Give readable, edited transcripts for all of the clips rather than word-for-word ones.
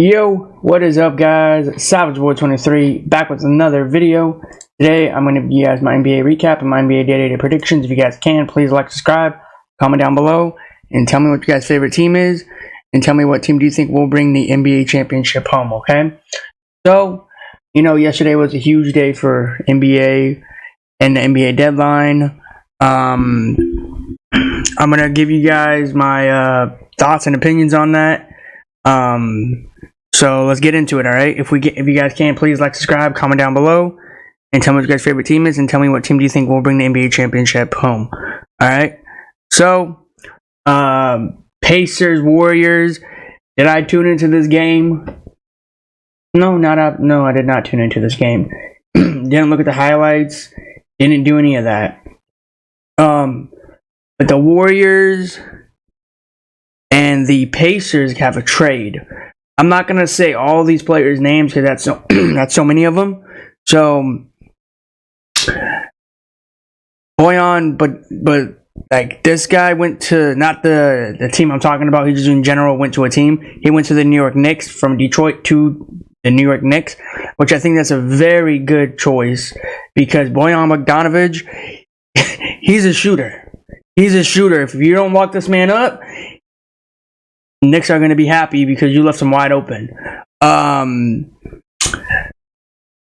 Yo, what is up, guys? Savage Boy 23 back with another video. Today, I'm going to give you guys my NBA recap and my NBA day-to-day predictions. If you guys can, please like, subscribe, comment down below, and tell me what your guys' favorite team is, and tell me what team do you think will bring the NBA championship home, okay? So, yesterday was a huge day for NBA and the NBA deadline. I'm going to give you guys my thoughts and opinions on that. So let's get into it, alright? If you guys can, please like, subscribe, comment down below, and tell me what your guys' favorite team is, and tell me what team do you think will bring the NBA championship home. Alright? So, Pacers, Warriors. Did I tune into this game? No, I did not tune into this game. Didn't look at the highlights. Didn't do any of that. But the Warriors and the Pacers have a trade. I'm not gonna say all these players' names because that's so many of them. So, Boyan, but like this guy went to not the team I'm talking about. He just in general went to a team. He went to the New York Knicks from Detroit to the New York Knicks, which I think that's a very good choice because Boyan Bogdanovic, he's a shooter. He's a shooter. If you don't lock this man up, Knicks are going to be happy because you left them wide open.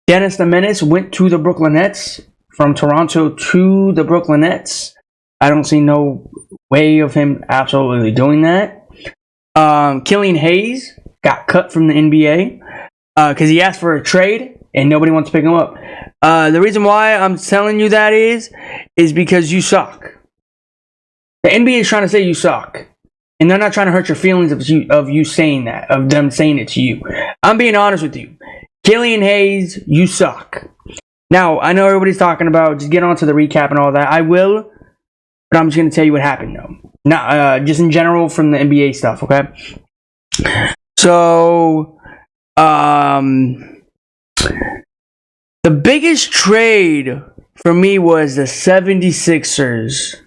Dennis the Menace went to the Brooklyn Nets from Toronto to the Brooklyn Nets. I don't see no way of him absolutely doing that. Killian Hayes got cut from the NBA because he asked for a trade and nobody wants to pick him up. The reason why I'm telling you that is because you suck. The NBA is trying to say you suck. And they're not trying to hurt your feelings of you saying that, of them saying it to you. I'm being honest with you. Killian Hayes, you suck. Now, I know everybody's talking about just get on to the recap and all that. I will, but I'm just going to tell you what happened, though. Not, just in general from the NBA stuff, okay? So, the biggest trade for me was the 76ers.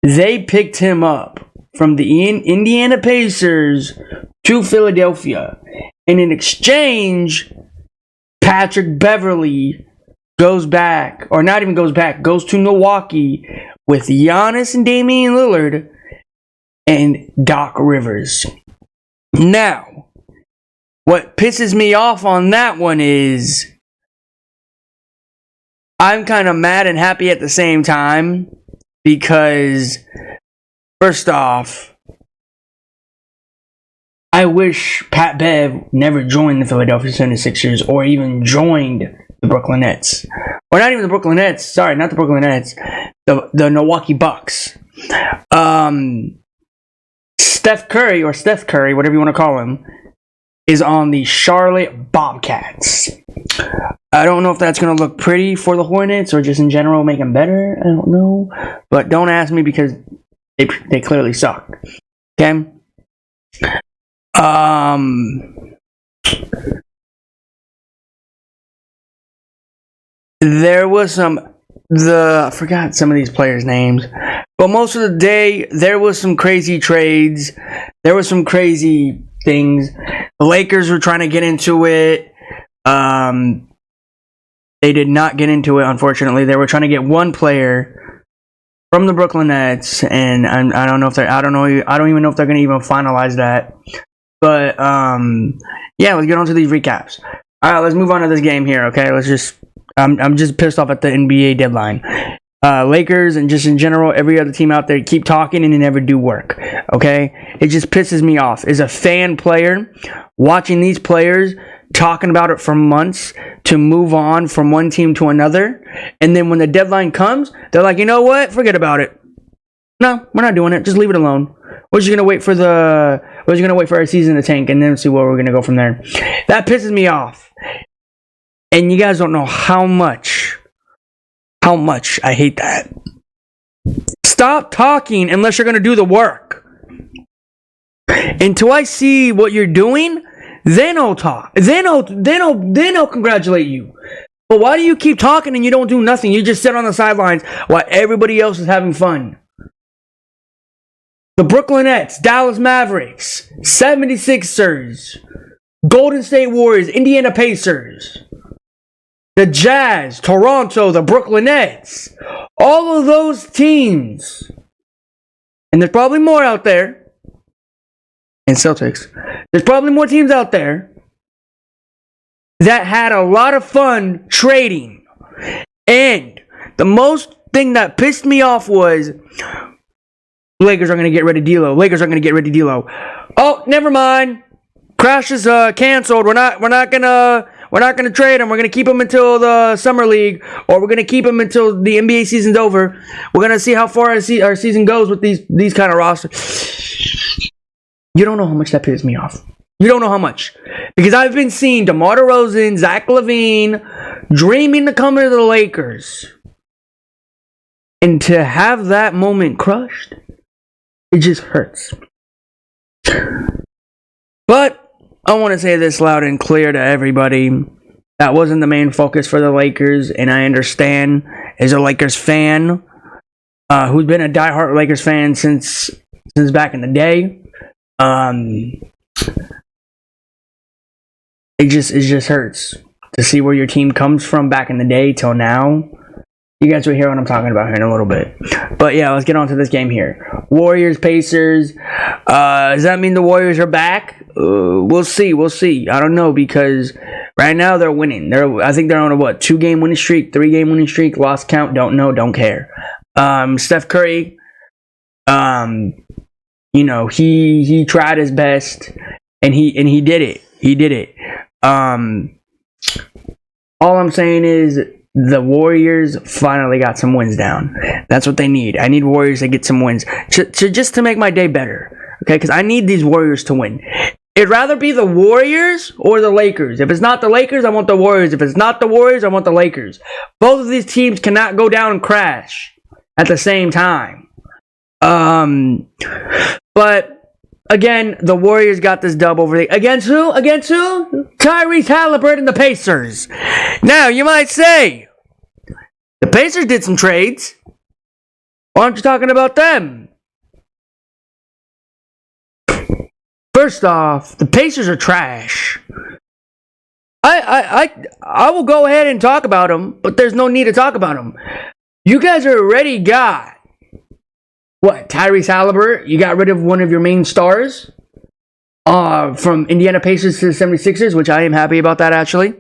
They picked him up from the Indiana Pacers to Philadelphia. And in exchange, Patrick Beverley goes back, or not even goes back, goes to Milwaukee with Giannis and Damian Lillard and Doc Rivers. Now, what pisses me off on that one is I'm kind of mad and happy at the same time because first off, I wish Pat Bev never joined the Philadelphia 76ers or even joined the Brooklyn Nets. Or not even the Brooklyn Nets. Sorry, not the Brooklyn Nets. The Milwaukee Bucks. Steph Curry, whatever you want to call him, is on the Charlotte Bobcats. I don't know if that's going to look pretty for the Hornets or just in general make them better. I don't know. But don't ask me because they clearly suck. Okay? There was I forgot some of these players' names, but most of the day there was some crazy trades. There was some crazy things. The Lakers were trying to get into it. They did not get into it, unfortunately. They were trying to get one player from the Brooklyn Nets, and I don't even know if they're going to even finalize that. But yeah, let's get on to these recaps. All right, let's move on to this game here. Okay, I'm just pissed off at the NBA deadline. Lakers and just in general, every other team out there keep talking and they never do work. Okay, it just pisses me off. As a fan player, watching these players talking about it for months to move on from one team to another, and then when the deadline comes, they're like, you know what? Forget about it. No, we're not doing it. Just leave it alone. We're just gonna wait for our season to tank and then see where we're gonna go from there. That pisses me off. And you guys don't know how much I hate that. Stop talking unless you're gonna do the work. Until I see what you're doing, then I'll talk. Then I'll congratulate you. But why do you keep talking and you don't do nothing? You just sit on the sidelines while everybody else is having fun. the Brooklyn Nets, Dallas Mavericks, 76ers, Golden State Warriors, Indiana Pacers, the Jazz, Toronto, the Brooklyn Nets, all of those teams, and there's probably more out there, and Celtics, there's probably more teams out there that had a lot of fun trading. And the most thing that pissed me off was Lakers are going to get rid of D'Lo. Lakers are going to get rid of D'Lo. Oh, never mind. Crash is canceled. We're not gonna trade him. We're gonna keep him until the summer league, or we're gonna keep him until the NBA season's over. We're gonna see how far our season goes with these kind of rosters. You don't know how much that pisses me off. You don't know how much, because I've been seeing DeMar DeRozan, Zach LaVine, dreaming to come to the Lakers, and to have that moment crushed, it just hurts. But I want to say this loud and clear to everybody. That wasn't the main focus for the Lakers, and I understand as a Lakers fan who's been a diehard Lakers fan since back in the day. It just hurts to see where your team comes from back in the day till now. You guys will hear what I'm talking about here in a little bit. But yeah, let's get on to this game here. Warriors, Pacers. Does that mean the Warriors are back? We'll see. I don't know, because right now they're winning. I think they're on a 2-game winning streak, 3-game winning streak. Lost count. Don't know. Don't care. Steph Curry. He tried his best, and he did it. He did it. All I'm saying is, the Warriors finally got some wins down. That's what they need. I need Warriors to get some wins just to make my day better. Okay, because I need these Warriors to win. It'd rather be the Warriors or the Lakers. If it's not the Lakers, I want the Warriors. If it's not the Warriors, I want the Lakers. Both of these teams cannot go down and crash at the same time. But again, the Warriors got this dub over the... Against who? Tyrese Haliburton and the Pacers. Now, you might say, the Pacers did some trades. Why aren't you talking about them? First off, the Pacers are trash. I will go ahead and talk about them, but there's no need to talk about them. You guys already got... What, Tyrese Haliburton? You got rid of one of your main stars from Indiana Pacers to the 76ers, which I am happy about that, actually.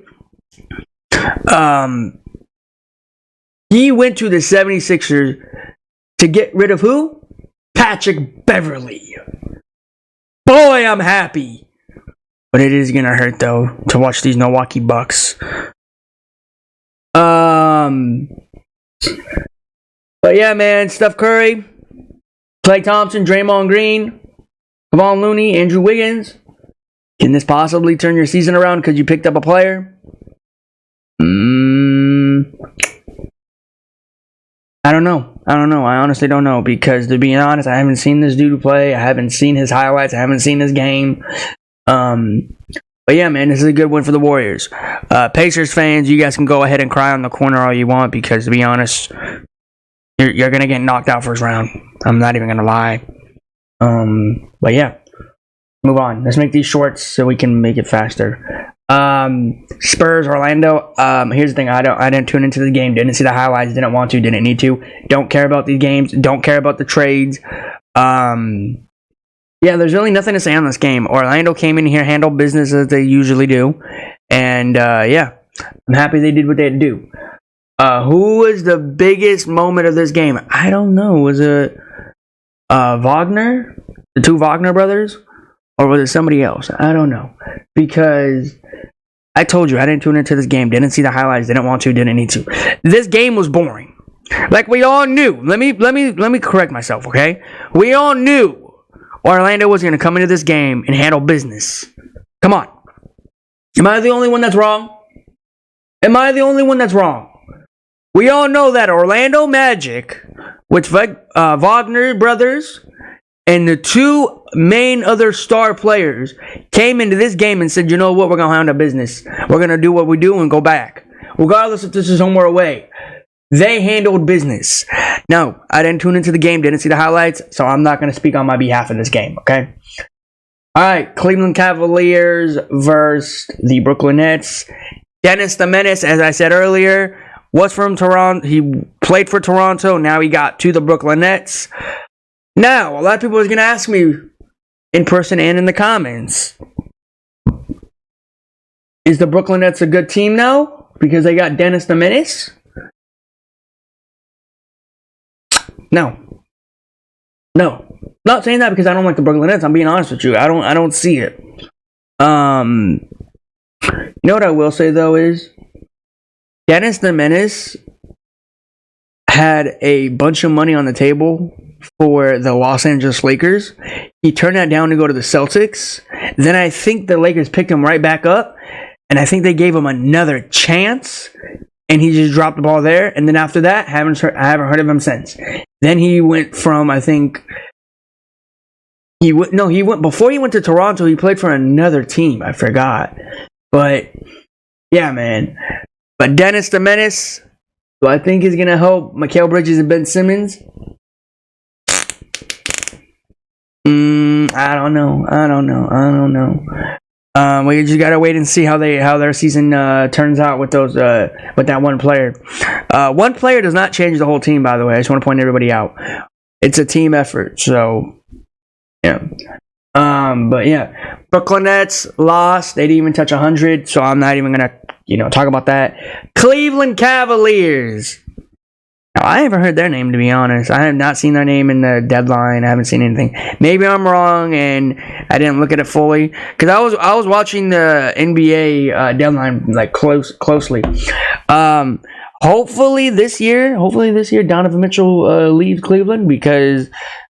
He went to the 76ers to get rid of who? Patrick Beverley. Boy, I'm happy. But it is going to hurt, though, to watch these Milwaukee Bucks. But yeah, man, Steph Curry, Klay Thompson, Draymond Green, Kevon Looney, Andrew Wiggins. Can this possibly turn your season around because you picked up a player? I don't know. I honestly don't know, because to be honest, I haven't seen this dude play. I haven't seen his highlights. I haven't seen his game. But yeah, man, this is a good win for the Warriors. Pacers fans, you guys can go ahead and cry on the corner all you want, because to be honest, you're going to get knocked out first round. I'm not even going to lie. But yeah, move on. Let's make these shorts so we can make it faster. Spurs, Orlando. Here's the thing. I didn't tune into the game. Didn't see the highlights. Didn't want to. Didn't need to. Don't care about these games. Don't care about the trades. Yeah, there's really nothing to say on this game. Orlando came in here, handled business as they usually do. And, yeah, I'm happy they did what they had to do. Who was the biggest moment of this game? I don't know. Was it Wagner? The two Wagner brothers? Or was it somebody else? I don't know. Because I told you, I didn't tune into this game. Didn't see the highlights. Didn't want to. Didn't need to. This game was boring. Like we all knew. Let me correct myself, okay? We all knew Orlando was going to come into this game and handle business. Come on. Am I the only one that's wrong? We all know that Orlando Magic, with Wagner brothers and the two main other star players, came into this game and said, you know what, we're going to handle business. We're going to do what we do and go back. Regardless if this is home or away. They handled business. No, I didn't tune into the game, didn't see the highlights, so I'm not going to speak on my behalf in this game, okay? All right, Cleveland Cavaliers versus the Brooklyn Nets. Dennis the Menace, as I said earlier, was from Toronto. He played for Toronto. Now he got to the Brooklyn Nets. Now, a lot of people are going to ask me in person and in the comments, is the Brooklyn Nets a good team now because they got Dennis the Menace? No. Not saying that because I don't like the Brooklyn Nets. I'm being honest with you. I don't see it. You know what I will say though is Dennis the Menace had a bunch of money on the table for the Los Angeles Lakers. He turned that down to go to the Celtics. Then I think the Lakers picked him right back up, and I think they gave him another chance, and he just dropped the ball there. And then after that, I haven't heard of him since. Then he went from, I think, he went before he went to Toronto. He played for another team. I forgot, but yeah, man. But Dennis the Menace, do I think he's gonna help Mikal Bridges and Ben Simmons? I don't know. We just gotta wait and see how their season turns out with those with that one player. One player does not change the whole team, by the way. I just want to point everybody out. It's a team effort, so yeah. But yeah, Brooklyn Nets lost. They didn't even touch 100, so I'm not even gonna talk about that. Cleveland Cavaliers. Now, I haven't heard their name, to be honest. I have not seen their name in the deadline. I haven't seen anything. Maybe I'm wrong and I didn't look at it fully, because I was watching the NBA deadline like closely. Hopefully this year Donovan Mitchell leaves Cleveland, because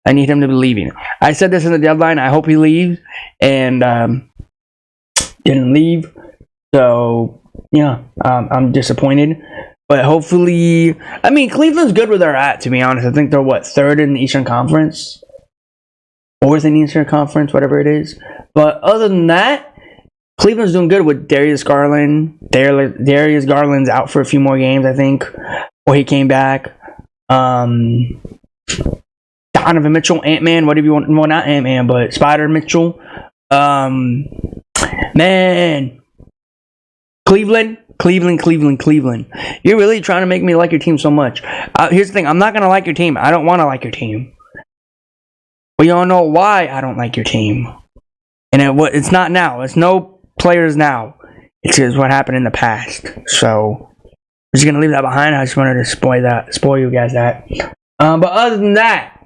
I need him to be leaving. I said this in the deadline. I hope he leaves, and didn't leave. So yeah, I'm disappointed. But hopefully, I mean, Cleveland's good where they're at, to be honest. I think they're, third in the Eastern Conference? Fourth in the Eastern Conference, whatever it is. But other than that, Cleveland's doing good with Darius Garland. Darius Garland's out for a few more games, I think, or he came back. Donovan Mitchell, Ant-Man, whatever you want. Well, not Ant-Man, but Spider Mitchell. Man. Cleveland. You're really trying to make me like your team so much. Here's the thing. I'm not going to like your team. I don't want to like your team. But you all know why I don't like your team. And it's not now. It's no players now. It's just what happened in the past. So, I'm just going to leave that behind. I just wanted to spoil you guys that. But other than that,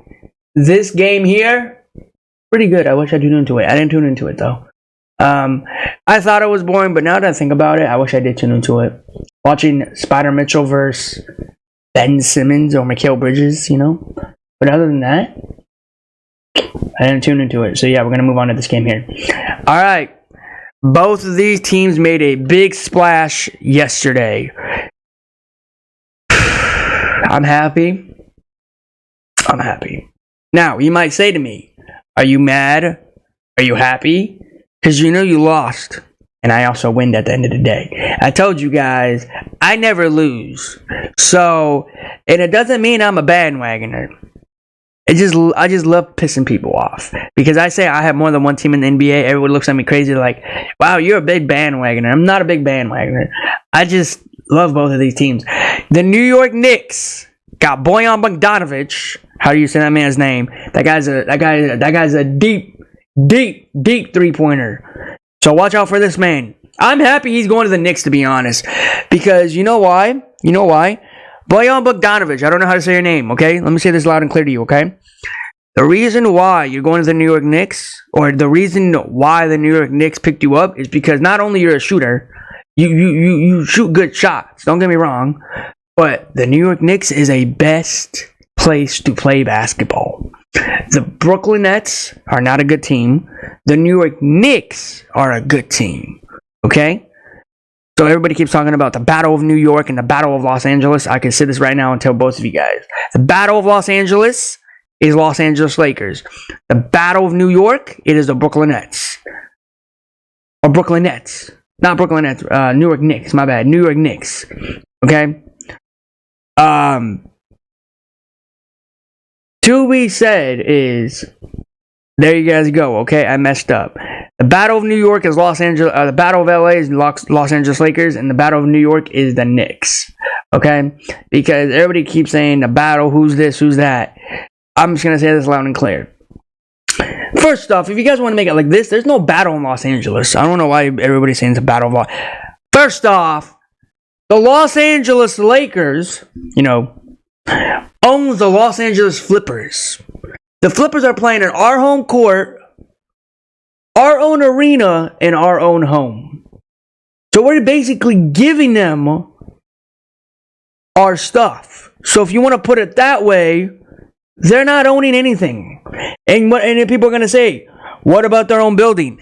this game here, pretty good. I wish I tuned into it. I didn't tune into it, though. I thought it was boring, but now that I think about it, I wish I did tune into it. Watching Spider Mitchell versus Ben Simmons or Mikal Bridges, But other than that, I didn't tune into it. So yeah, we're going to move on to this game here. All right. Both of these teams made a big splash yesterday. I'm happy. Now, you might say to me, are you mad? Are you happy? Because you lost. And I also win at the end of the day. I told you guys, I never lose. So, and it doesn't mean I'm a bandwagoner. I just love pissing people off. Because I say I have more than one team in the NBA. Everyone looks at me crazy like, wow, you're a big bandwagoner. I'm not a big bandwagoner. I just love both of these teams. The New York Knicks got Bojan Bogdanovic. How do you say that man's name? That guy's a deep three-pointer. So watch out for this man. I'm happy he's going to the Knicks, to be honest. Because you know why? Bojan Bogdanovic. I don't know how to say your name, okay? Let me say this loud and clear to you, okay? The reason why you're going to the New York Knicks, or the reason why the New York Knicks picked you up, is because not only you're a shooter, you shoot good shots. Don't get me wrong. But the New York Knicks is a best place to play basketball. The Brooklyn Nets are not a good team. The New York Knicks are a good team. Okay? So everybody keeps talking about the Battle of New York and the Battle of Los Angeles. I can say this right now and tell both of you guys. The Battle of Los Angeles is Los Angeles Lakers. The Battle of New York, it is the Brooklyn Nets. Or Brooklyn Nets. Not Brooklyn Nets. New York Knicks. My bad. New York Knicks. Okay? to be said is, there you guys go. Okay, I messed up. The Battle of New York is Los Angeles. The Battle of LA is Los Angeles Lakers, and the Battle of New York is the Knicks. Okay, because everybody keeps saying the battle. Who's this? Who's that? I'm just gonna say this loud and clear. First off, if you guys want to make it like this, there's no battle in Los Angeles. I don't know why everybody's saying it's a battle of Los. First off, the Los Angeles Lakers, owns the Los Angeles Flippers. The Flippers are playing in our home court, our own arena, and our own home. So we're basically giving them our stuff. So if you want to put it that way, they're not owning anything. And then people are going to say, what about their own building?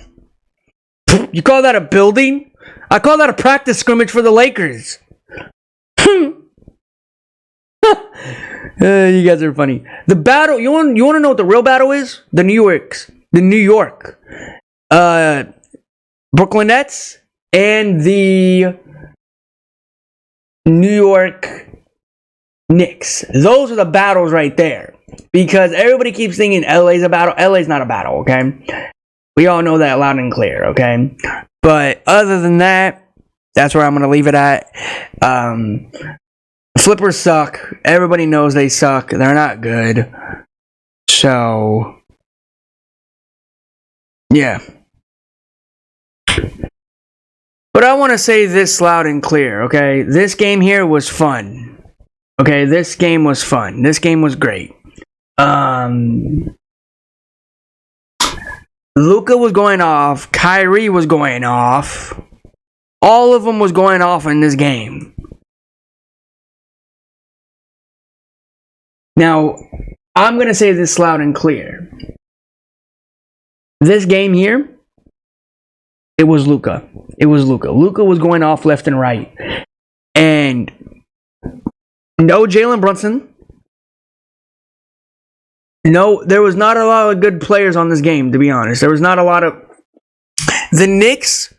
You call that a building? I call that a practice scrimmage for the Lakers. You guys are funny. The battle, you want to know what the real battle is? The New York Brooklyn Nets and the New York Knicks. Those are the battles right there. Because everybody keeps thinking LA's a battle. LA's not a battle, okay? We all know that loud and clear, okay? But other than that, that's where I'm going to leave it at. Flippers suck. Everybody knows they suck. They're not good. So, yeah. But I want to say this loud and clear, okay? This game here was fun. Okay, this game was fun. This game was great. Luka was going off. Kyrie was going off. All of them was going off in this game. Now, I'm going to say this loud and clear. This game here, it was Luka. It was Luka. Luka was going off left and right. And no Jalen Brunson. No, there was not a lot of good players on this game, to be honest. There was not a lot of... The Knicks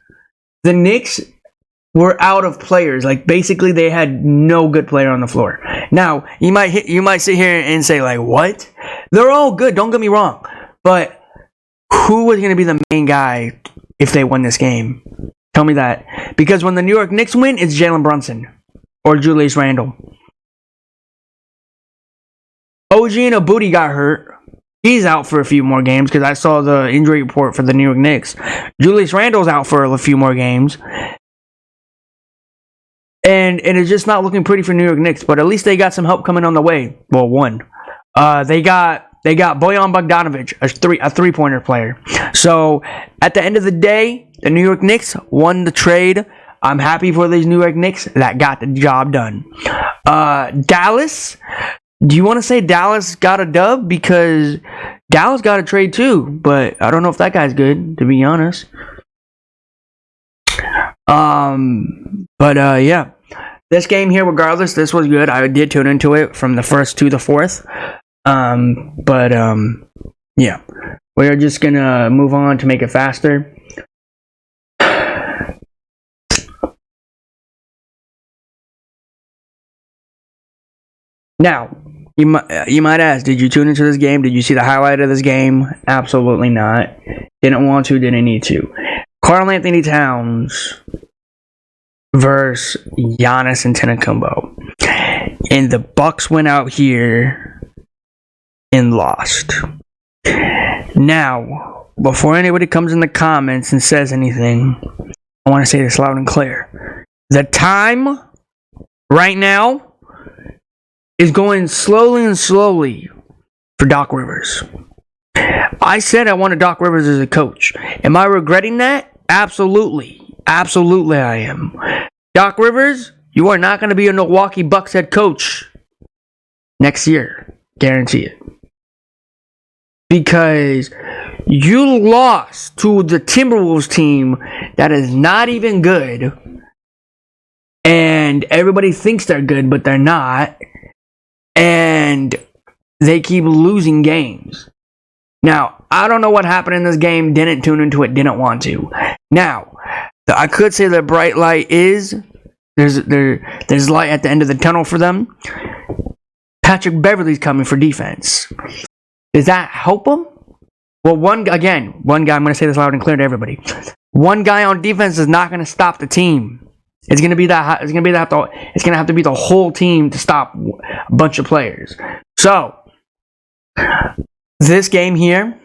were out of players. Like, basically, they had no good player on the floor. Now, you might sit here and say, like, what? They're all good, don't get me wrong. But who was going to be the main guy if they won this game? Tell me that. Because when the New York Knicks win, it's Jalen Brunson or Julius Randle. OG Anunoby got hurt. He's out for a few more games because I saw the injury report for the New York Knicks. Julius Randle's out for a few more games. And it's just not looking pretty for New York Knicks, but at least they got some help coming on the way. Well, one. They got Bojan Bogdanovic, a three-pointer player. So, at the end of the day, the New York Knicks won the trade. I'm happy for these New York Knicks that got the job done. Dallas, do you want to say Dallas got a dub? Because Dallas got a trade too, but I don't know if that guy's good, to be honest. Yeah. This game here, regardless, this was good. I did tune into it from the first to the fourth. Yeah. We're just gonna move on to make it faster. Now, you might ask, did you tune into this game? Did you see the highlight of this game? Absolutely not. Didn't want to, didn't need to. Karl-Anthony Towns versus Giannis Antetokounmpo. And the Bucks went out here and lost. Now, before anybody comes in the comments and says anything, I want to say this loud and clear. The time right now is going slowly and slowly for Doc Rivers. I said I wanted Doc Rivers as a coach. Am I regretting that? Absolutely. Absolutely I am. Doc Rivers, you are not going to be a Milwaukee Bucks head coach next year. Guarantee it. Because you lost to the Timberwolves team that is not even good. And everybody thinks they're good, but they're not. And they keep losing games. Now, I don't know what happened in this game. Didn't tune into it. Didn't want to. Now, I could say the bright light is there's light at the end of the tunnel for them. Patrick Beverley's coming for defense. Does that help them? Well, one guy, I'm going to say this loud and clear to everybody. One guy on defense is not going to stop the team. It's going to be that. It's going to have to be the whole team to stop a bunch of players. So this game here,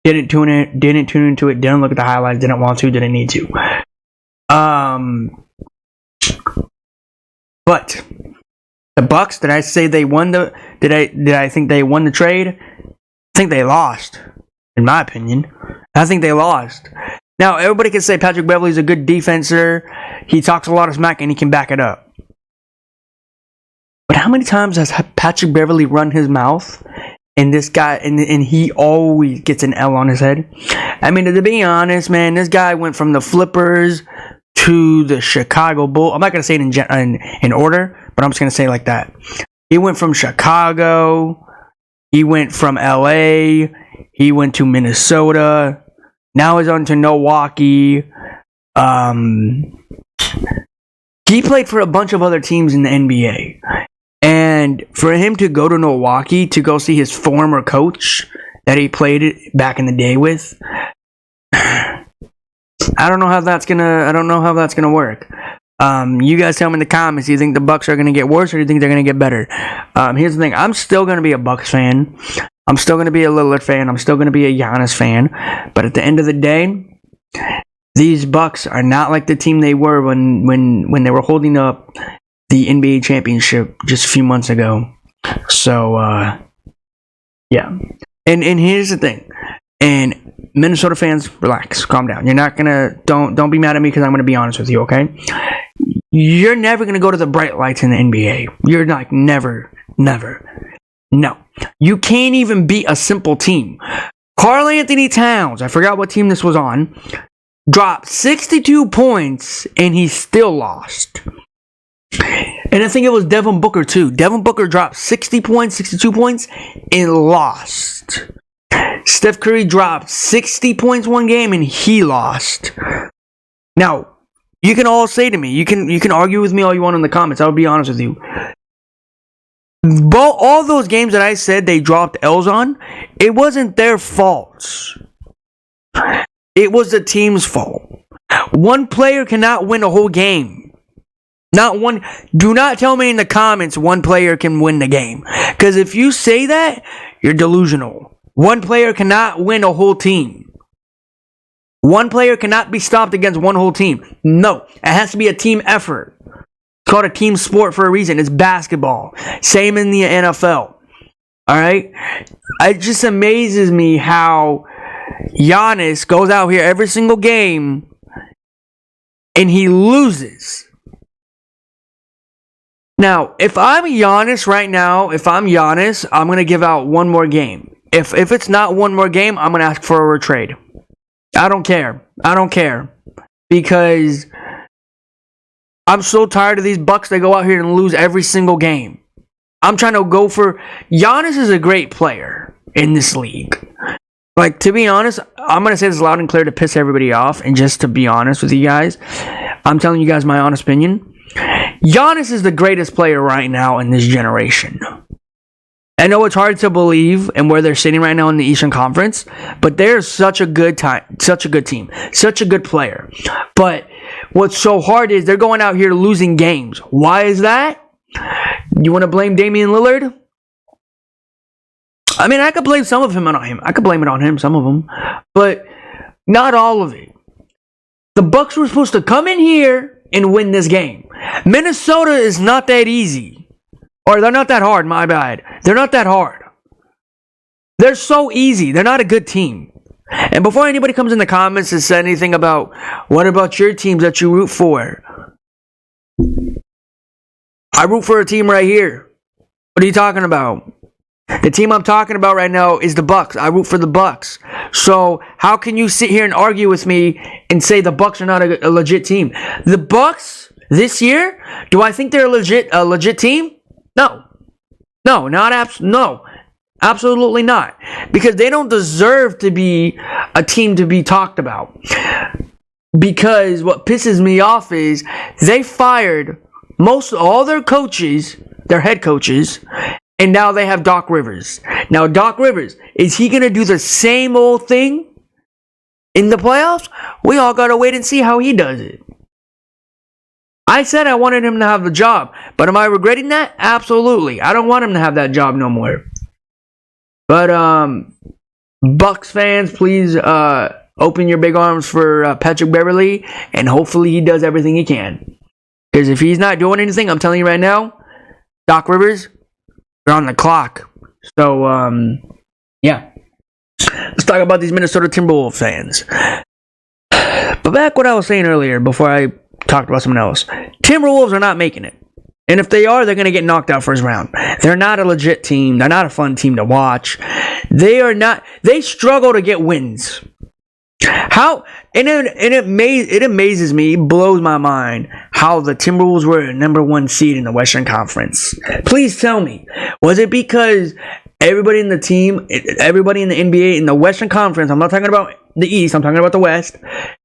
didn't tune into it. Didn't look at the highlights. Didn't want to. Didn't need to. But the Bucks. Did I say they won the? Did I think they won the trade? I think they lost. In my opinion, I think they lost. Now, everybody can say Patrick Beverley's a good defender. He talks a lot of smack and he can back it up. But how many times has Patrick Beverley run his mouth and this guy, and he always gets an L on his head? I mean, to be honest, man, this guy went from the Flippers to the Chicago Bulls. I'm not going to say it in order, but I'm just going to say it like that. He went from Chicago. He went from LA. He went to Minnesota. Now he's on to Milwaukee. He played for a bunch of other teams in the NBA. And for him to go to Milwaukee to go see his former coach that he played back in the day with, I don't know how that's gonna work. You guys tell me in the comments, do you think the Bucks are gonna get worse or do you think they're gonna get better? Here's the thing, I'm still gonna be a Bucks fan. I'm still going to be a Lillard fan. I'm still going to be a Giannis fan. But at the end of the day, these Bucks are not like the team they were when they were holding up the NBA championship just a few months ago. So, yeah. And here's the thing. And Minnesota fans, relax. Calm down. You're not going to... Don't be mad at me because I'm going to be honest with you, okay? You're never going to go to the bright lights in the NBA. You're like, never. No. You can't even beat a simple team. Karl-Anthony Towns, I forgot what team this was on, dropped 62 points and he still lost. And I think it was Devin Booker too. Devin Booker dropped 62 points, and lost. Steph Curry dropped 60 points one game and he lost. Now, you can all say to me, you can argue with me all you want in the comments. I'll be honest with you. All those games that I said they dropped L's on, it wasn't their fault. It was the team's fault. One player cannot win a whole game. Not one. Do not tell me in the comments one player can win the game. Because if you say that, you're delusional. One player cannot win a whole team. One player cannot be stopped against one whole team. No, it has to be a team effort. It's called a team sport for a reason. It's basketball. Same in the NFL. Alright? It just amazes me how Giannis goes out here every single game and he loses. Now, if I'm Giannis right now, I'm going to give out one more game. If it's not one more game, I'm going to ask for a trade. I don't care. Because I'm so tired of these Bucks that go out here and lose every single game. I'm trying to go for... Giannis is a great player in this league. Like, to be honest, I'm going to say this loud and clear to piss everybody off. And just to be honest with you guys, I'm telling you guys my honest opinion. Giannis is the greatest player right now in this generation. I know it's hard to believe and where they're sitting right now in the Eastern Conference, but they're such a good team, such a good player. But what's so hard is they're going out here losing games. Why is that? You want to blame Damian Lillard? I mean, I could blame some of him on him. I could blame it on him, some of them, but not all of it. The Bucks were supposed to come in here and win this game. Minnesota is not that easy. Or they're not that hard, my bad. They're not that hard. They're so easy. They're not a good team. And before anybody comes in the comments and says anything about, what about your teams that you root for? I root for a team right here. What are you talking about? The team I'm talking about right now is the Bucks. I root for the Bucks. So how can you sit here and argue with me and say the Bucks are not a legit team? The Bucks this year, do I think they're a legit team? No, absolutely not. Because they don't deserve to be a team to be talked about. Because what pisses me off is they fired all their coaches. their head coaches, and now they have Doc Rivers. Now, Doc Rivers, is he going to do the same old thing in the playoffs? We all got to wait and see how he does it. I said I wanted him to have the job, but am I regretting that? Absolutely. I don't want him to have that job no more. But, Bucks fans, please open your big arms for Patrick Beverley, and hopefully he does everything he can. Because if he's not doing anything, I'm telling you right now, Doc Rivers, you're on the clock. So, yeah. Let's talk about these Minnesota Timberwolves fans. But back what I was saying earlier, before I talked about something else, Timberwolves are not making it. And if they are, they're going to get knocked out first round. They're not a legit team. They're not a fun team to watch. They struggle to get wins. How, it amazes me, it blows my mind how the Timberwolves were a number 1 seed in the Western Conference. Please tell me, was it because everybody in the team, everybody in the NBA, in the Western Conference, I'm not talking about the East, I'm talking about the West,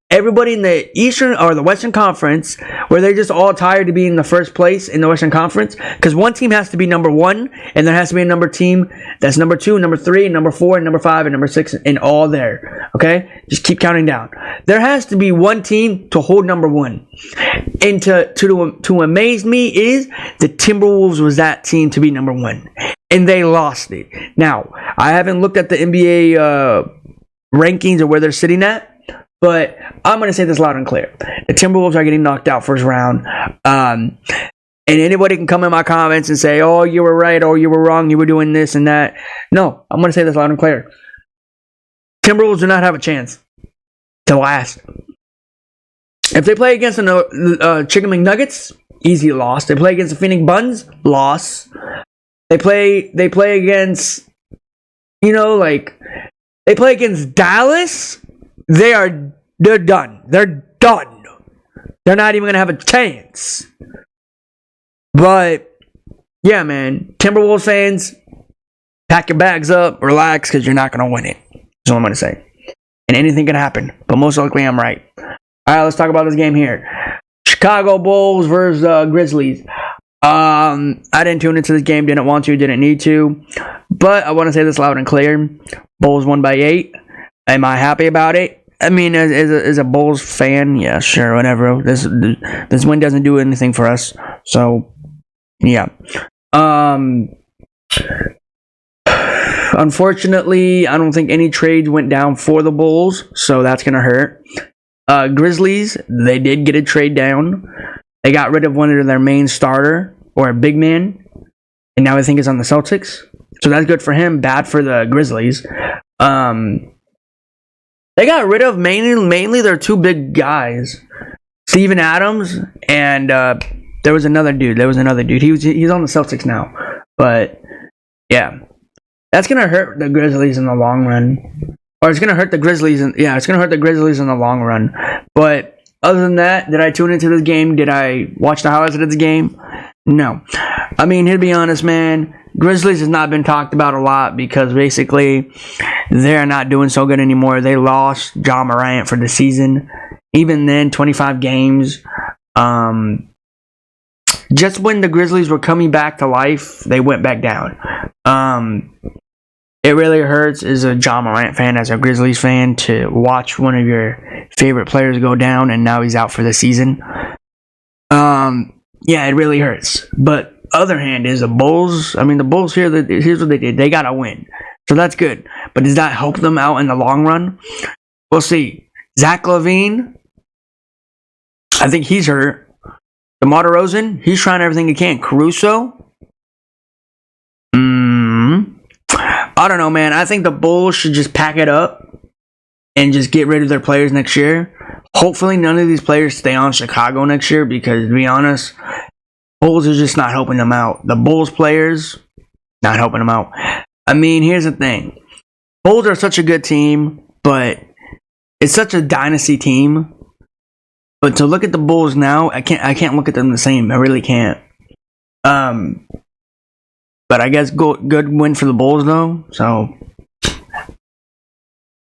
everybody in the Eastern or the Western Conference, where they're just all tired to be in the first place in the Western Conference? Because one team has to be number 1, and there has to be a number team that's number 2, number 3, number 4, and number 5, and number 6, and all there. Okay? Just keep counting down. There has to be one team to hold number 1. And to amaze me is the Timberwolves was that team to be number 1. And they lost it. Now, I haven't looked at the NBA rankings or where they're sitting at, but I'm going to say this loud and clear. The Timberwolves are getting knocked out first round. And anybody can come in my comments and say, oh, you were right, or you were wrong, you were doing this and that. No, I'm going to say this loud and clear. Timberwolves do not have a chance to last. If they play against the Chicken McNuggets, easy loss. They play against the Phoenix Buns, loss. They play against, they play against Dallas. They're done. They're done. They're not even going to have a chance. But, yeah, man. Timberwolves fans, pack your bags up, relax, because you're not going to win it. That's all I'm going to say. And anything can happen. But most likely I'm right. All right, let's talk about this game here. Chicago Bulls versus Grizzlies. I didn't tune into this game. Didn't want to. Didn't need to. But I want to say this loud and clear. Bulls won by 8. Am I happy about it? I mean, as a Bulls fan, yeah, sure, whatever. This win doesn't do anything for us. So, yeah. Unfortunately, I don't think any trades went down for the Bulls, so that's going to hurt. Grizzlies, they did get a trade down. They got rid of one of their main starter, or a big man, and now I think it's on the Celtics. So that's good for him, bad for the Grizzlies. They got rid of mainly their 2 big guys, Steven Adams, and there was another dude. He's on the Celtics now. But, yeah. That's going to hurt the Grizzlies in the long run. Or it's going to hurt the Grizzlies. It's going to hurt the Grizzlies in the long run. But other than that, did I tune into this game? Did I watch the highlights of this game? No. I mean, to be honest, man, Grizzlies has not been talked about a lot because basically they're not doing so good anymore. They lost Ja Morant for the season. Even then, 25 games. Just when the Grizzlies were coming back to life, they went back down. It really hurts as a Ja Morant fan, as a Grizzlies fan, to watch one of your favorite players go down and now he's out for the season. Yeah, it really hurts. But other hand is the Bulls. I mean, the Bulls here, here's what they did. They got to win. So that's good. But does that help them out in the long run? We'll see. Zach LaVine, I think he's hurt. DeMar DeRozan, he's trying everything he can. Caruso, I don't know, man. I think the Bulls should just pack it up and just get rid of their players next year. Hopefully none of these players stay on Chicago next year because, to be honest, Bulls are just not helping them out. The Bulls players, not helping them out. I mean, here's the thing. Bulls are such a good team, but it's such a dynasty team. But to look at the Bulls now, I can't look at them the same. I really can't. But I guess good win for the Bulls, though. So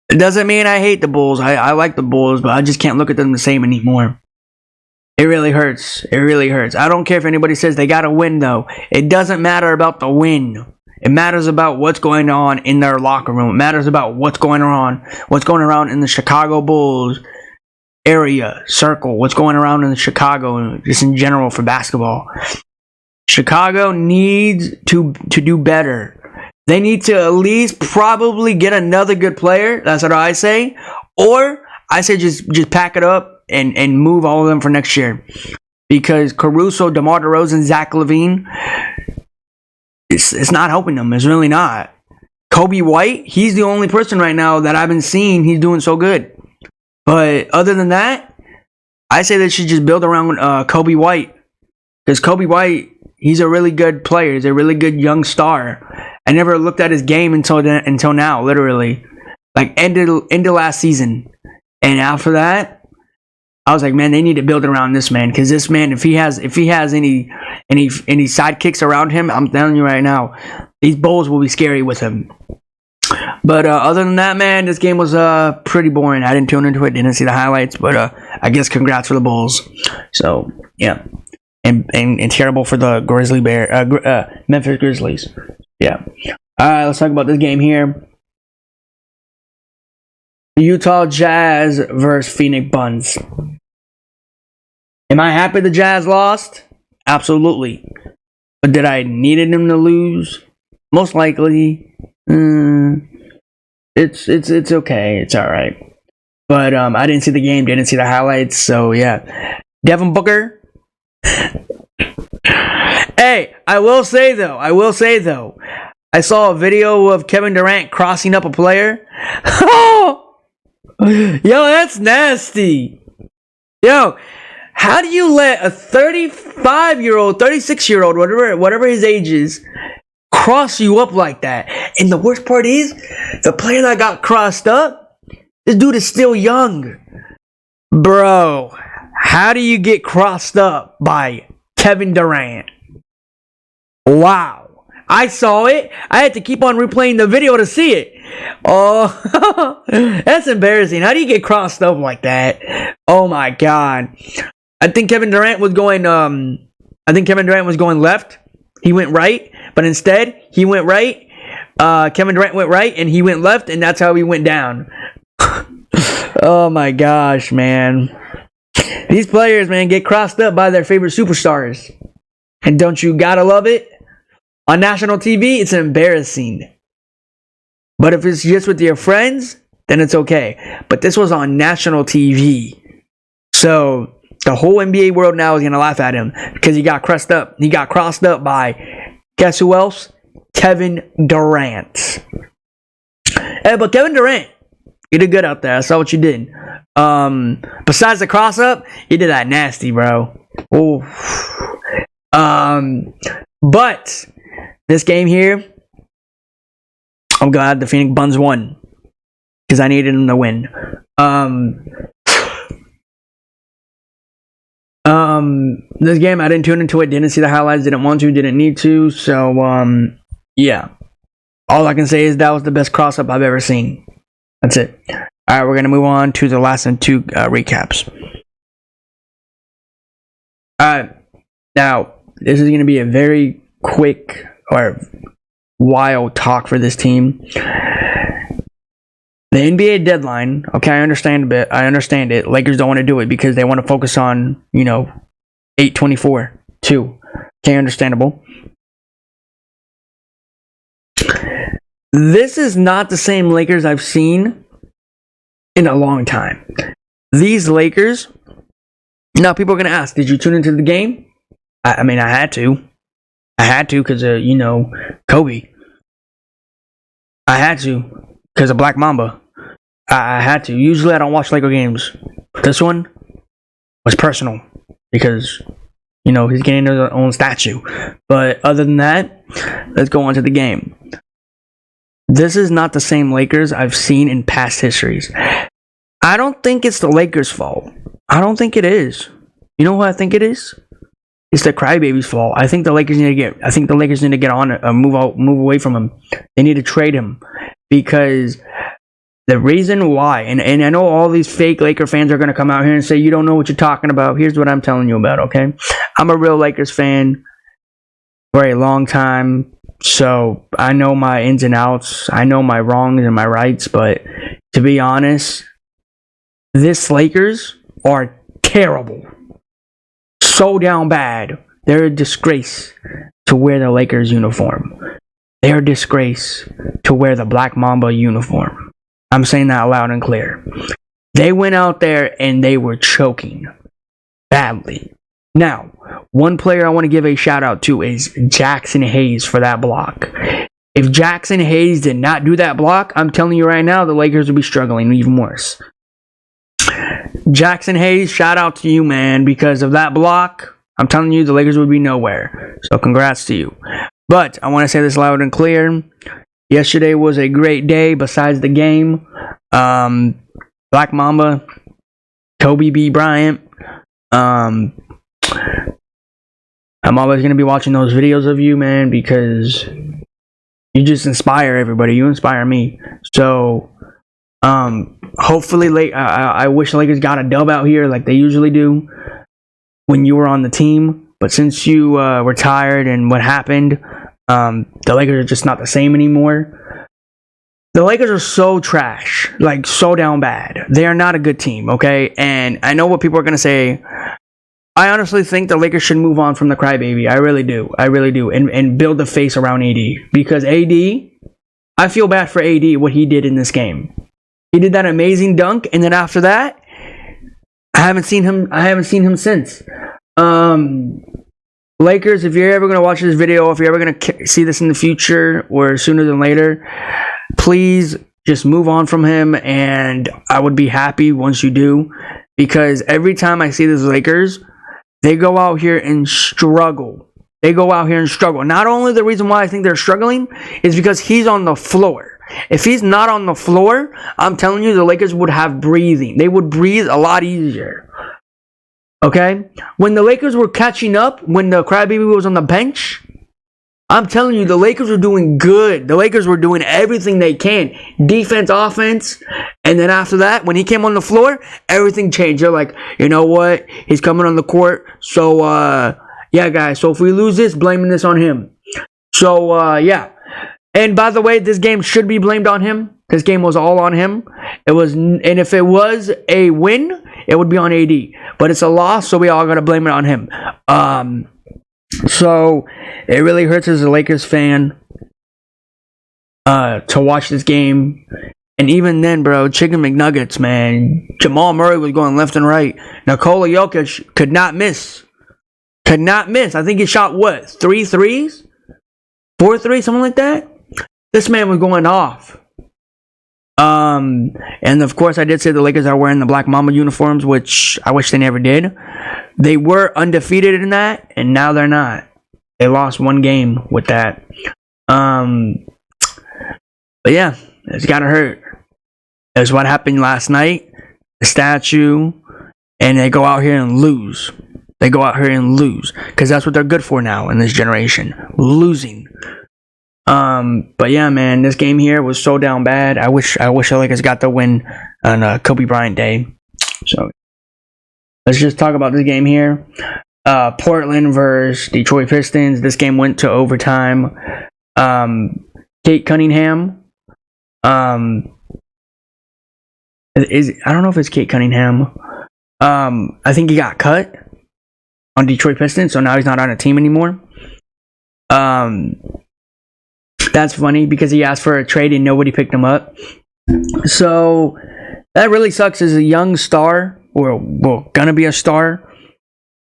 it doesn't mean I hate the Bulls. I like the Bulls, but I just can't look at them the same anymore. It really hurts. It really hurts. I don't care if anybody says they got to win, though. It doesn't matter about the win. It matters about what's going on in their locker room. It matters about what's going around in the Chicago Bulls area, circle, what's going around in Chicago, just in general for basketball. Chicago needs to do better. They need to at least probably get another good player. That's what I say. Or I say just pack it up and move all of them for next year. Because Caruso, DeMar DeRozan, Zach LaVine, it's not helping them. It's really not. Kobe White, he's the only person right now that I've been seeing he's doing so good. But other than that, I say they should just build around Kobe White. Because Kobe White, he's a really good player. He's a really good young star. I never looked at his game until now, literally. Like, end of last season. And after that, I was like, man, they need to build around this man. Because this man, if he has any sidekicks around him, I'm telling you right now, these Bulls will be scary with him. But other than that, man, this game was pretty boring. I didn't tune into it, didn't see the highlights, but I guess congrats for the Bulls. So yeah, and terrible for the Memphis Grizzlies. Yeah. All right, let's talk about this game here. The Utah Jazz versus Phoenix Suns. Am I happy the Jazz lost? Absolutely. But did I needed them to lose? Most likely. It's okay. It's all right. But I didn't see the game. Didn't see the highlights. So yeah, Devin Booker. Hey, I will say though. I saw a video of Kevin Durant crossing up a player. Yo, that's nasty. Yo, how do you let a 35-year-old, 36-year-old, whatever his age is, cross you up like that? And the worst part is, the player that got crossed up, this dude is still young. Bro, how do you get crossed up by Kevin Durant? Wow. I saw it. I had to keep on replaying the video to see it. Oh, that's embarrassing. How do you get crossed up like that? Oh my God. I think Kevin Durant was going left. He went right, but instead he went right. Kevin Durant went right and he went left, and that's how he went down. Oh my gosh, man. These players, man, get crossed up by their favorite superstars. And don't you gotta love it? On national TV, it's embarrassing. But if it's just with your friends, then it's okay. But this was on national TV. So the whole NBA world now is going to laugh at him because he got crossed up. He got crossed up by, guess who else? Kevin Durant. Hey, but Kevin Durant, you did good out there. I saw what you did. Besides the cross up, you did that nasty, bro. Oh. But this game here, I'm glad the Phoenix Suns won because I needed them to win. This game, I didn't tune into it, didn't see the highlights, didn't want to, didn't need to. So, yeah. All I can say is that was the best cross-up I've ever seen. That's it. All right, we're going to move on to the last two recaps. All right. Now, this is going to be a very quick or wild talk for this team. The NBA deadline, okay, I understand a bit. I understand it. Lakers don't want to do it because they want to focus on, 8/24 too. Okay, understandable. This is not the same Lakers I've seen in a long time. These Lakers, now people are going to ask, did you tune into the game? I mean, I had to. I had to because, Kobe. I had to because of Black Mamba. I had to. Usually I don't watch Laker games. But this one was personal because, he's getting his own statue. But other than that, let's go on to the game. This is not the same Lakers I've seen in past histories. I don't think it's the Lakers' fault. I don't think it is. You know what I think it is? It's the crybaby's fault. I think the Lakers need to get on it, move away from him. They need to trade him because The reason why, and I know all these fake Laker fans are going to come out here and say, you don't know what you're talking about. Here's what I'm telling you about, okay? I'm a real Lakers fan for a long time, so I know my ins and outs. I know my wrongs and my rights, but to be honest, this Lakers are terrible. So down bad. They're a disgrace to wear the Lakers uniform. They're a disgrace to wear the Black Mamba uniform. I'm saying that loud and clear. They went out there and they were choking badly. Now, one player I want to give a shout out to is Jackson Hayes for that block. If Jackson Hayes did not do that block, I'm telling you right now, the Lakers would be struggling even worse. Jackson Hayes, shout out to you, man, because of that block. I'm telling you, the Lakers would be nowhere. So congrats to you. But I want to say this loud and clear. Yesterday was a great day besides the game. Black Mamba, Kobe B. Bryant. I'm always going to be watching those videos of you, man, because you just inspire everybody. You inspire me. So, hopefully, I wish the Lakers got a dub out here like they usually do when you were on the team. But since you retired and what happened, the Lakers are just not the same anymore. The Lakers are so trash, like so down bad. They are not a good team, okay? And I know what people are going to say. I honestly think the Lakers should move on from the crybaby. I really do. I really do. And build the face around AD. Because AD, I feel bad for AD, what he did in this game. He did that amazing dunk, and then after that, I haven't seen him since. Lakers, if you're ever going to watch this video, if you're ever going to see this in the future or sooner than later, please just move on from him, and I would be happy once you do, because every time I see these Lakers, they go out here and struggle. Not only the reason why I think they're struggling is because he's on the floor. If he's not on the floor, I'm telling you, the Lakers would have breathing. They would breathe a lot easier. Okay? When the Lakers were catching up, when the crybaby was on the bench, I'm telling you, the Lakers were doing good. The Lakers were doing everything they can. Defense, offense. And then after that, when he came on the floor, everything changed. They're like, you know what? He's coming on the court. So, yeah, guys. So if we lose this, blaming this on him. So, yeah. And by the way, this game should be blamed on him. This game was all on him. And if it was a win, it would be on AD. But it's a loss, so we all got to blame it on him. So it really hurts as a Lakers fan to watch this game. And even then, bro, chicken McNuggets, man. Jamal Murray was going left and right. Nikola Jokic could not miss. I think he shot, what, 3 threes? 4 threes, something like that? This man was going off. And of course, I did say the Lakers are wearing the Black Mamba uniforms, which I wish they never did. They were undefeated in that, and now they're not. They lost 1 game with that. But yeah, it's gotta hurt. That's what happened last night. The statue, and they go out here and lose. Because that's what they're good for now in this generation. Losing. But yeah, man, this game here was so down bad. I wish the Lakers got the win on Kobe Bryant Day. So let's just talk about this game here. Portland versus Detroit Pistons. This game went to overtime. Kate Cunningham. I don't know if it's Kate Cunningham. I think he got cut on Detroit Pistons, so now he's not on a team anymore. That's funny because he asked for a trade and nobody picked him up. So that really sucks as a young star, or well, gonna be a star.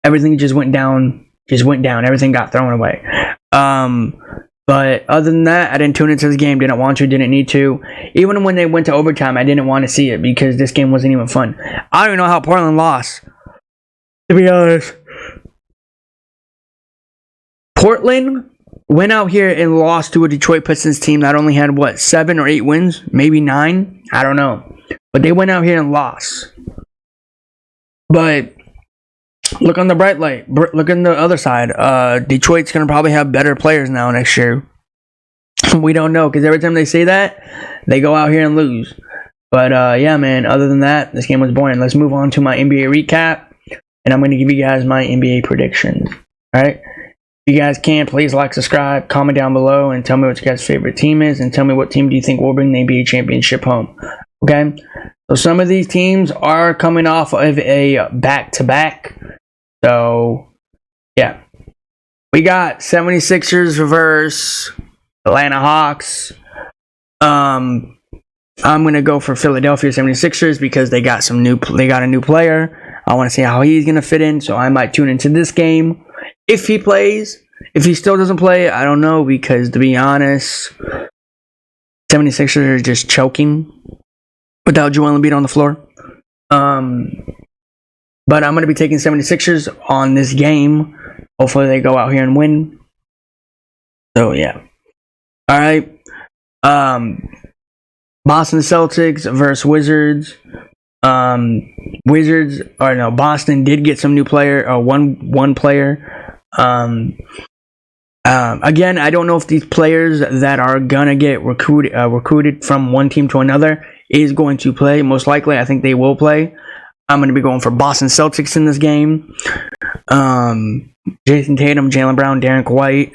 Everything just went down. Everything got thrown away. But other than that, I didn't tune into the game. Didn't want to. Didn't need to. Even when they went to overtime, I didn't want to see it because this game wasn't even fun. I don't even know how Portland lost, to be honest. Portland went out here and lost to a Detroit Pistons team that only had, 7 or 8 wins? Maybe 9? I don't know. But they went out here and lost. But look on the bright light. Look on the other side. Detroit's going to probably have better players now next year. We don't know, because every time they say that, they go out here and lose. But yeah, man, other than that, this game was boring. Let's move on to my NBA recap, and I'm going to give you guys my NBA predictions. All right? If you guys can, please like, subscribe, comment down below, and tell me what your guys' favorite team is, and tell me what team do you think will bring the NBA championship home. Okay? So some of these teams are coming off of a back-to-back. So, yeah. We got 76ers versus Atlanta Hawks. I'm gonna go for Philadelphia 76ers because they got a new player. I want to see how he's gonna fit in, so I might tune into this game if he plays. If he still doesn't play, I don't know, because to be honest, 76ers are just choking without Joel Embiid on the floor. But I'm gonna be taking 76ers on this game. Hopefully they go out here and win. So yeah. All right. Boston Celtics versus Wizards. Boston did get some new player, one player. Again, I don't know if these players that are gonna get recruited from one team to another is going to play. Most likely, I think they will play. I'm gonna be going for Boston Celtics in this game. Jason Tatum, Jaylen Brown, Derek White,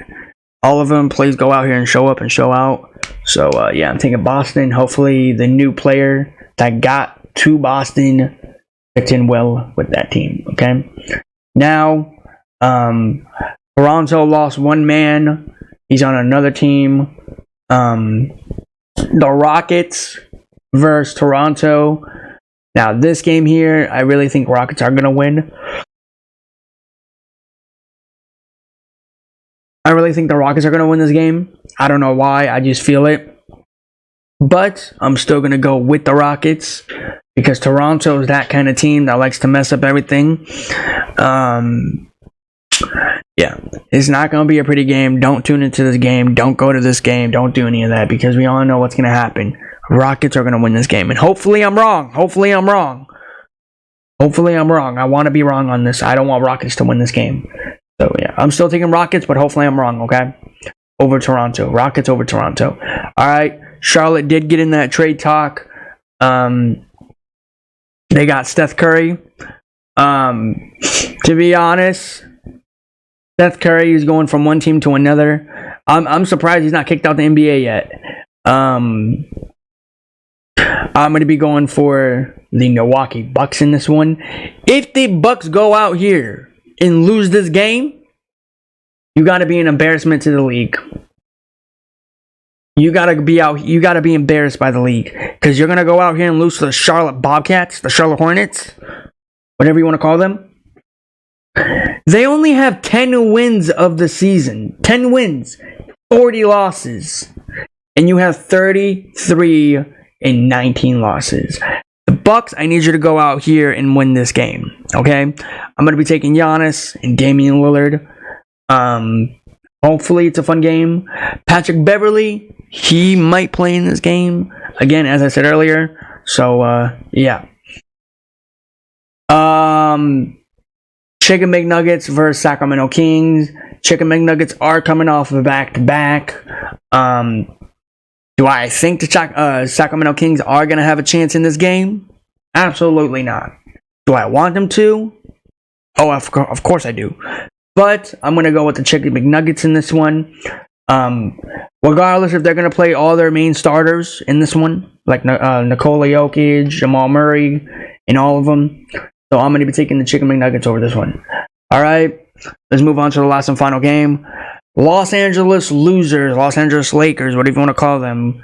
all of them, please go out here and show up and show out. So, yeah, I'm taking Boston. Hopefully, the new player that got to Boston fits in well with that team, okay? Now, Toronto lost one man. He's on another team. The Rockets versus Toronto. Now, this game here, I really think Rockets are going to win. I really think the Rockets are going to win this game. I don't know why. I just feel it. But I'm still going to go with the Rockets because Toronto is that kind of team that likes to mess up everything. Yeah, it's not going to be a pretty game. Don't tune into this game. Don't go to this game. Don't do any of that because we all know what's going to happen. Rockets are going to win this game. And hopefully I'm wrong. I want to be wrong on this. I don't want Rockets to win this game. So, yeah, I'm still taking Rockets, but hopefully I'm wrong, okay? Over Toronto. Rockets over Toronto. All right. Charlotte did get in that trade talk. They got Steph Curry. To be honest, Steph Curry is going from one team to another. I'm surprised he's not kicked out the NBA yet. I'm going to be going for the Milwaukee Bucks in this one. If the Bucks go out here and lose this game, you got to be an embarrassment to the league. You got to be embarrassed by the league because you're going to go out here and lose to the Charlotte Bobcats, the Charlotte Hornets, whatever you want to call them. They only have 10 wins of the season. 10 wins, 40 losses. And you have 33 and 19 losses. The Bucks, I need you to go out here and win this game. Okay? I'm going to be taking Giannis and Damian Lillard. Hopefully it's a fun game. Patrick Beverley, he might play in this game. Again, as I said earlier. So, yeah. Chicken McNuggets versus Sacramento Kings. Chicken McNuggets are coming off of a back-to-back. Do I think the Sacramento Kings are going to have a chance in this game? Absolutely not. Do I want them to? Oh, of course I do. But I'm going to go with the Chicken McNuggets in this one. Regardless if they're going to play all their main starters in this one, like Nikola Jokic, Jamal Murray, and all of them. So I'm going to be taking the Chicken McNuggets over this one. All right, let's move on to the last and final game. Los Angeles Losers, Los Angeles Lakers, whatever you want to call them,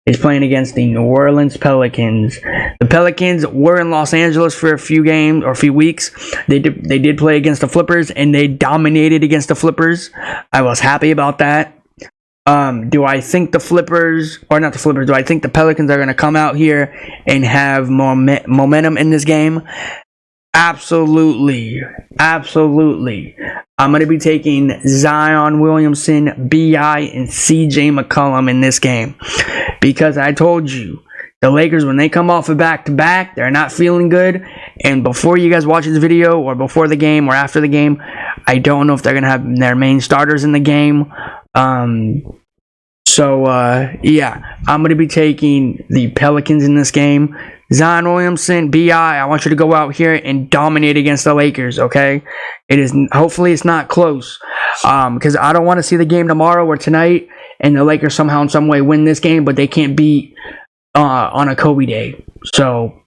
is playing against the New Orleans Pelicans. The Pelicans were in Los Angeles for a few games or a few weeks. They did play against the Flippers, and they dominated against the Flippers. I was happy about that. Do I think the do I think the Pelicans are going to come out here and have more momentum in this game? Absolutely. I'm going to be taking Zion Williamson, B.I., and C.J. McCollum in this game. Because I told you, the Lakers, when they come off a back-to-back, they're not feeling good. And before you guys watch this video, or before the game, or after the game, I don't know if they're going to have their main starters in the game. So, yeah, I'm going to be taking the Pelicans in this game. Zion Williamson, I want you to go out here and dominate against the Lakers, okay? Hopefully it's not close, because I don't want to see the game tomorrow or tonight and the Lakers somehow in some way win this game, but they can't beat on a Kobe day. So,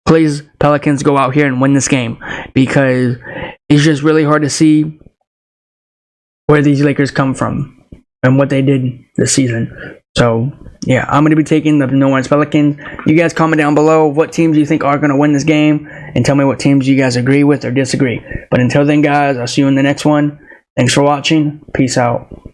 please, Pelicans, go out here and win this game, because it's just really hard to see where these Lakers come from and what they did this season. So, yeah, I'm going to be taking the New Orleans Pelicans. You guys comment down below what teams you think are going to win this game, and tell me what teams you guys agree with or disagree. But until then, guys, I'll see you in the next one. Thanks for watching. Peace out.